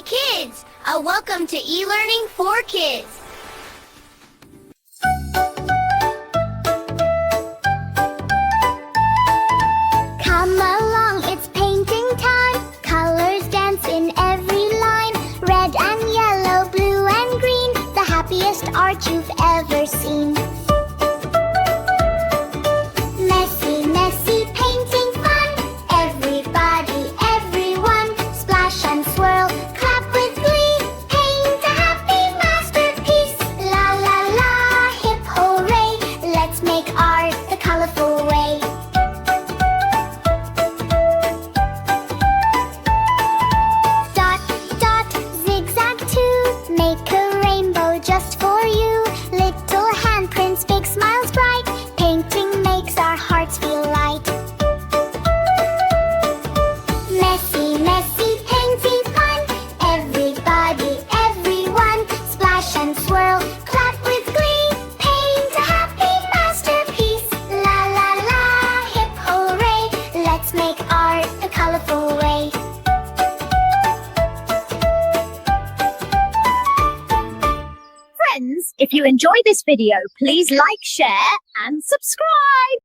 kids! Welcome to e-learning for kids. Come along, it's painting time. Colors dance in every line. Red and yellow, blue and green. The happiest art you've ever seen. Messy, messy painting fun. Everybody, everyone. Splash and swirl, clap with glee. Paint a happy masterpiece. La la la, hip hooray. Let's make art the colorful way. Dot, dot, zigzag too. Make a rainbow just for you. Little handprints, big smiles bright. Painting makes our hearts feel light. Messy, messy painting fun. Everybody, everyone. Splash and swirl, clap with glee. Paint a happy masterpiece. La la la, hip hooray. Let's make art a colorful way. Friends, if you enjoyed this video, please like, share and subscribe.